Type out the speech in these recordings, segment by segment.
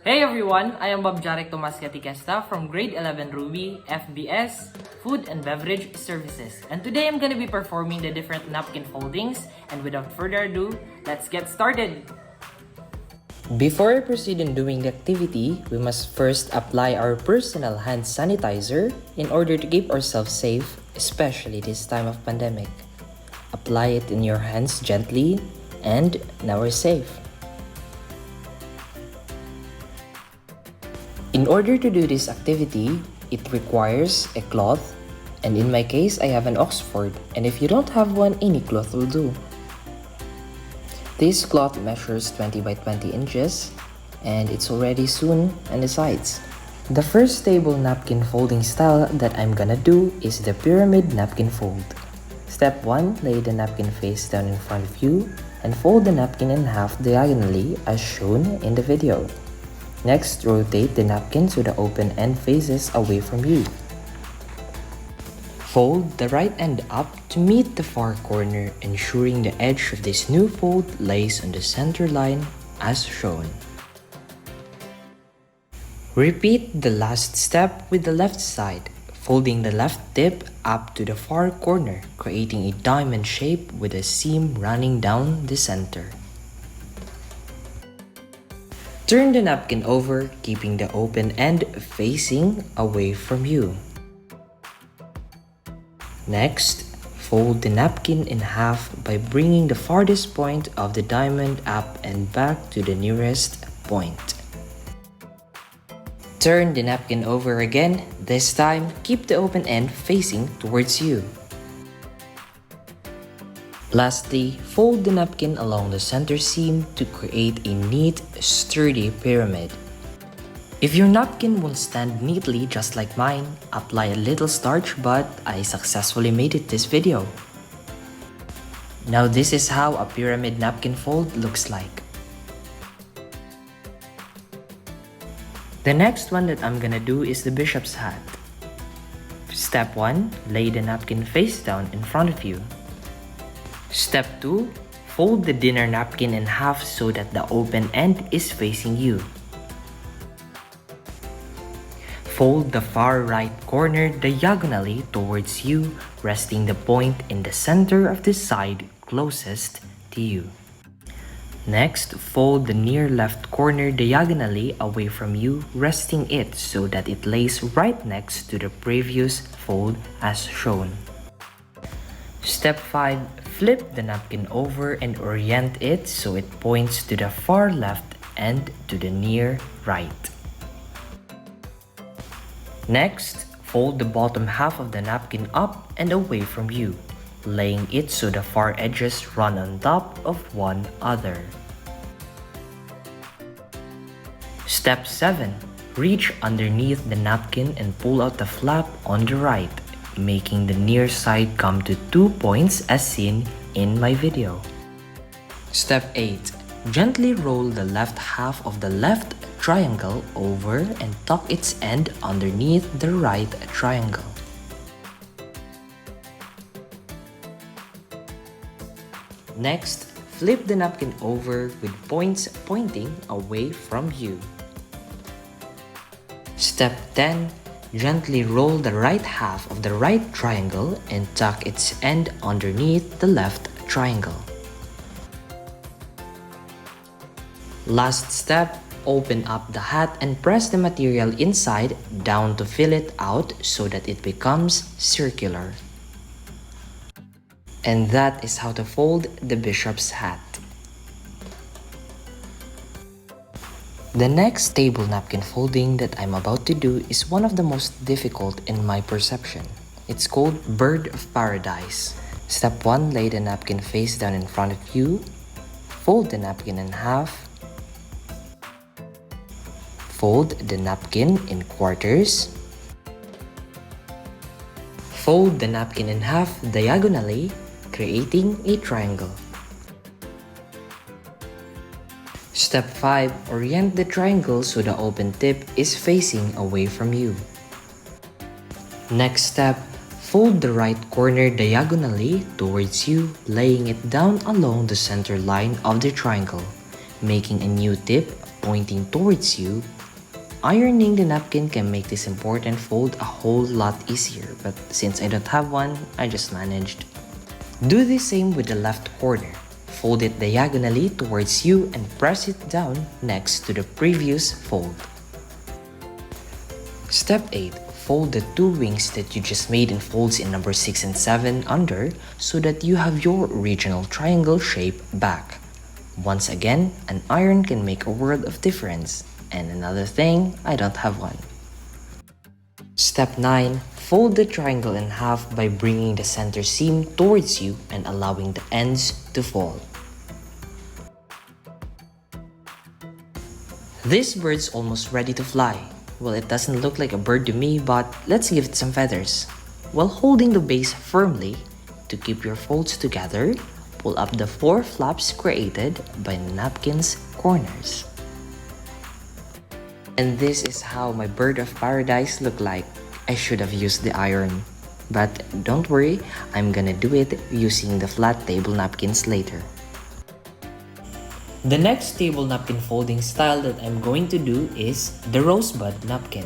Hey everyone, I am Jarek Catequista from grade 11 Ruby, FBS, Food and Beverage Services. And today I'm going to be performing the different napkin foldings. And without further ado, let's get started! Before we proceed in doing the activity, we must first apply our personal hand sanitizer in order to keep ourselves safe, especially this time of pandemic. Apply it in your hands gently, and now we're safe. In order to do this activity, it requires a cloth, and in my case, I have an Oxford, and if you don't have one, any cloth will do. This cloth measures 20 by 20 inches, and it's already sewn on the sides. The first table napkin folding style that I'm gonna do is the pyramid napkin fold. Step 1, lay the napkin face down in front of you, and fold the napkin in half diagonally as shown in the video. Next, rotate the napkin so the open end faces away from you. Fold the right end up to meet the far corner, ensuring the edge of this new fold lays on the center line as shown. Repeat the last step with the left side, folding the left tip up to the far corner, creating a diamond shape with a seam running down the center. Turn the napkin over, keeping the open end facing away from you. Next, fold the napkin in half by bringing the farthest point of the diamond up and back to the nearest point. Turn the napkin over again. This time, keep the open end facing towards you. Lastly, fold the napkin along the center seam to create a neat, sturdy pyramid. If your napkin won't stand neatly just like mine, apply a little starch, but I successfully made it this video. Now this is how a pyramid napkin fold looks like. The next one that I'm gonna do is the bishop's hat. Step 1, lay the napkin face down in front of you. Step 2, fold the dinner napkin in half so that the open end is facing you. Fold the far right corner diagonally towards you, resting the point in the center of the side closest to you. Next, fold the near left corner diagonally away from you, resting it so that it lays right next to the previous fold as shown. Step 5, flip the napkin over and orient it so it points to the far left and to the near right. Next, fold the bottom half of the napkin up and away from you, laying it so the far edges run on top of one another. Step 7. Reach underneath the napkin and pull out the flap on the right, making the near side come to 2 points as seen in my video. Step 8. Gently roll the left half of the left triangle over and tuck its end underneath the right triangle. Next, flip the napkin over with points pointing away from you. Step 10. Gently roll the right half of the right triangle and tuck its end underneath the left triangle. Last step, open up the hat and press the material inside down to fill it out so that it becomes circular. And that is how to fold the bishop's hat. The next table napkin folding that I'm about to do is one of the most difficult in my perception. It's called Bird of Paradise. Step 1, lay the napkin face down in front of you. Fold the napkin in half. Fold the napkin in quarters. Fold the napkin in half diagonally, creating a triangle. Step 5. Orient the triangle so the open tip is facing away from you. Next step, fold the right corner diagonally towards you, laying it down along the center line of the triangle. Making a new tip pointing towards you, ironing the napkin can make this important fold a whole lot easier, but since I don't have one, I just managed. Do the same with the left corner. Fold it diagonally towards you and press it down next to the previous fold. Step 8. Fold the two wings that you just made in folds in number 6 and 7 under so that you have your original triangle shape back. Once again, an iron can make a world of difference. And another thing, I don't have one. Step 9. Fold the triangle in half by bringing the center seam towards you and allowing the ends to fall. This bird's almost ready to fly. Well, it doesn't look like a bird to me, but let's give it some feathers. While holding the base firmly, to keep your folds together, pull up the 4 flaps created by the napkin's corners. And this is how my bird of paradise look like. I should have used the iron. But don't worry, I'm gonna do it using the flat table napkins later. The next table napkin folding style that I'm going to do is the Rosebud napkin.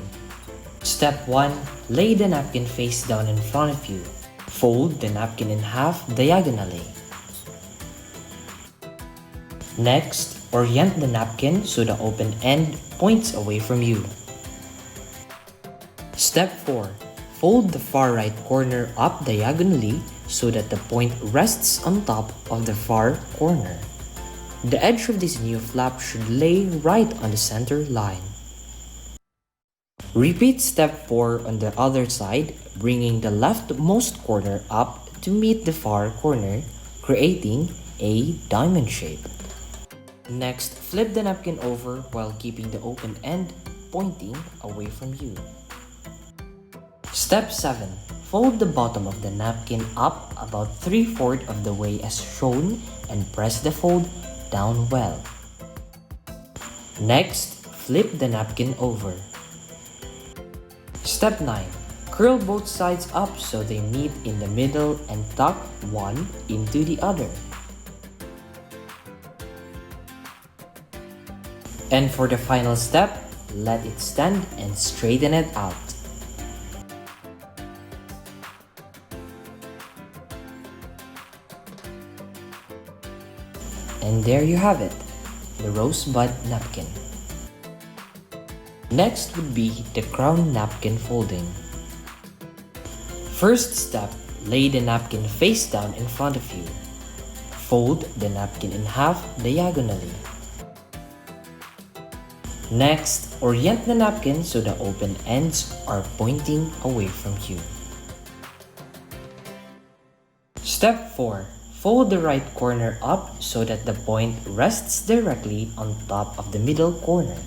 Step 1. Lay the napkin face down in front of you. Fold the napkin in half diagonally. Next, orient the napkin so the open end points away from you. Step 4. Fold the far right corner up diagonally so that the point rests on top of the far corner. The edge of this new flap should lay right on the center line. Repeat step 4 on the other side, bringing the leftmost corner up to meet the far corner, creating a diamond shape. Next, flip the napkin over while keeping the open end pointing away from you. Step 7. Fold the bottom of the napkin up about 3/4 of the way as shown and press the fold down well. Next, flip the napkin over. Step 9. Curl both sides up so they meet in the middle and tuck one into the other. And for the final step, let it stand and straighten it out. And there you have it, the Rosebud napkin. Next would be the crown napkin folding. First step, lay the napkin face down in front of you. Fold the napkin in half diagonally. Next, orient the napkin so the open ends are pointing away from you. Step 4. Fold the right corner up so that the point rests directly on top of the middle corner.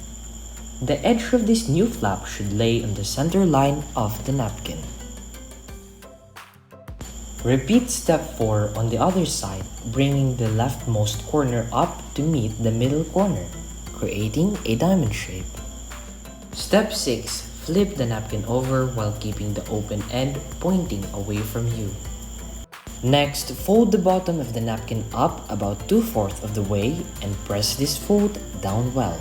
The edge of this new flap should lay on the center line of the napkin. Repeat step 4 on the other side, bringing the leftmost corner up to meet the middle corner, creating a diamond shape. Step 6. Flip the napkin over while keeping the open end pointing away from you. Next, fold the bottom of the napkin up about 2/4 of the way and press this fold down well.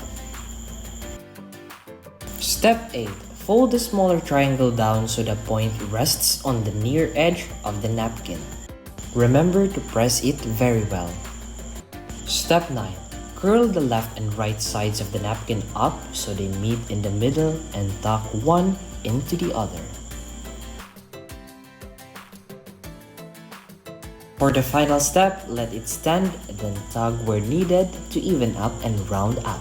Step 8. Fold the smaller triangle down so the point rests on the near edge of the napkin. Remember to press it very well. Step 9. Curl the left and right sides of the napkin up so they meet in the middle and tuck one into the other. For the final step, let it stand, then tug where needed to even up and round out.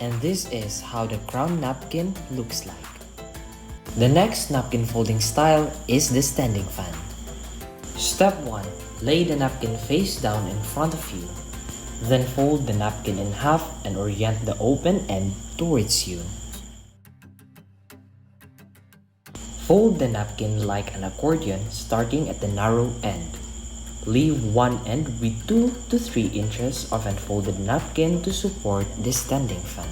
And this is how the crown napkin looks like. The next napkin folding style is the standing fan. Step 1. Lay the napkin face down in front of you. Then fold the napkin in half and orient the open end towards you. Fold the napkin like an accordion starting at the narrow end. Leave one end with 2 to 3 inches of unfolded napkin to support the standing fan.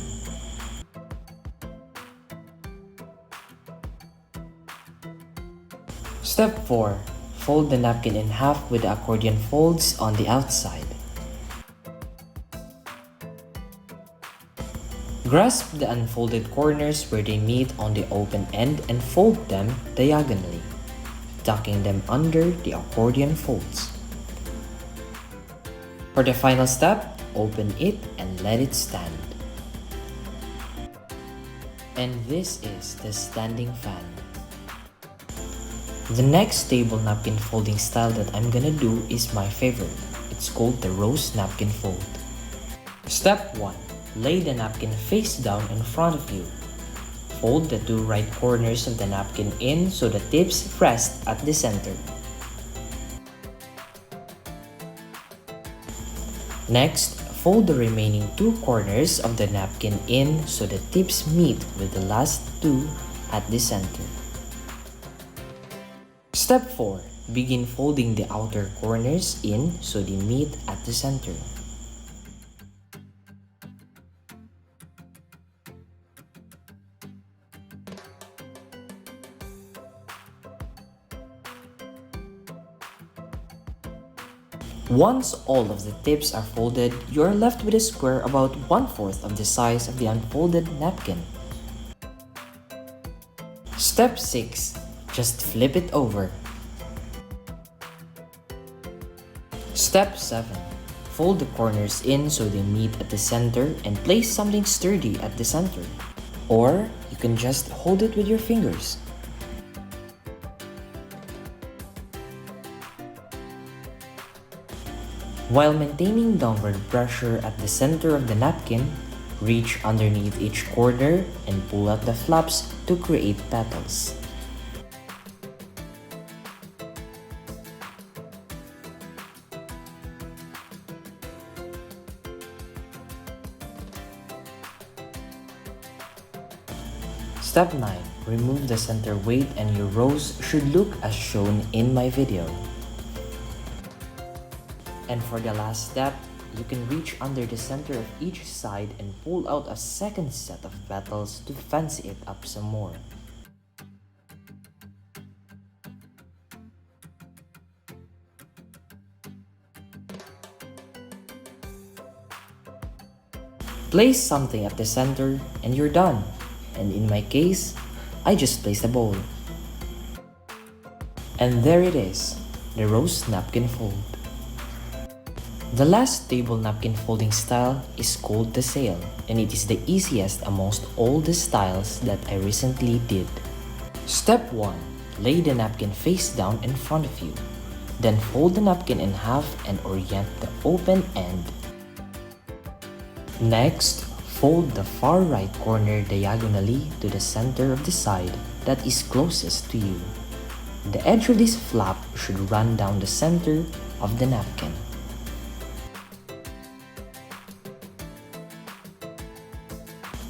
Step 4. Fold the napkin in half with the accordion folds on the outside. Grasp the unfolded corners where they meet on the open end and fold them diagonally, tucking them under the accordion folds. For the final step, open it and let it stand. And this is the standing fan. The next table napkin folding style that I'm gonna do is my favorite. It's called the rose napkin fold. Step 1. Lay the napkin face down in front of you. Fold the two right corners of the napkin in so the tips rest at the center. Next, fold the remaining two corners of the napkin in so the tips meet with the last two at the center. Step 4. Begin folding the outer corners in so they meet at the center. Once all of the tips are folded, you are left with a square about 1/4 of the size of the unfolded napkin. Step 6. Just flip it over. Step 7. Fold the corners in so they meet at the center and place something sturdy at the center. Or you can just hold it with your fingers. While maintaining downward pressure at the center of the napkin, reach underneath each corner and pull out the flaps to create petals. Step 9. Remove the center weight and your rose should look as shown in my video. And for the last step, you can reach under the center of each side and pull out a second set of petals to fancy it up some more. Place something at the center and you're done. And in my case, I just placed a bowl. And there it is, the rose napkin fold. The last table napkin folding style is called the sail, and it is the easiest amongst all the styles that I recently did. Step 1. Lay the napkin face down in front of you. Then fold the napkin in half and orient the open end. Next, fold the far right corner diagonally to the center of the side that is closest to you. The edge of this flap should run down the center of the napkin.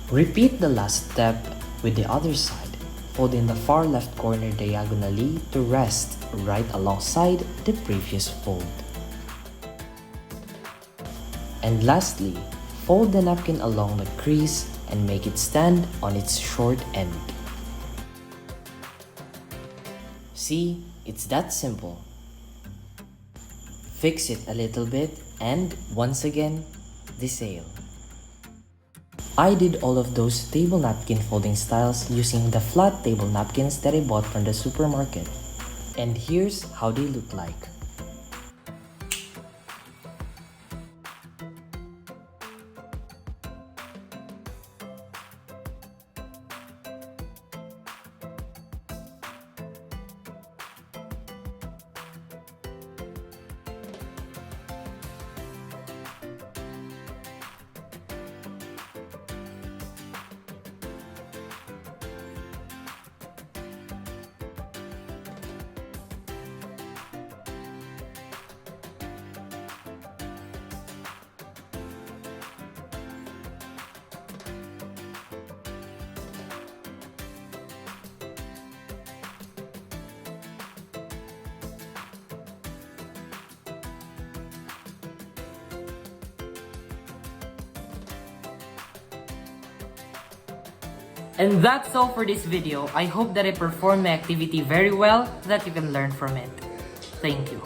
Repeat the last step with the other side, folding the far left corner diagonally to rest right alongside the previous fold. And lastly, fold the napkin along the crease and make it stand on its short end. See, it's that simple. Fix it a little bit and once again, the sail. I did all of those table napkin folding styles using the flat table napkins that I bought from the supermarket. And here's how they look like. And that's all for this video. I hope that I performed my activity very well so that you can learn from it. Thank you.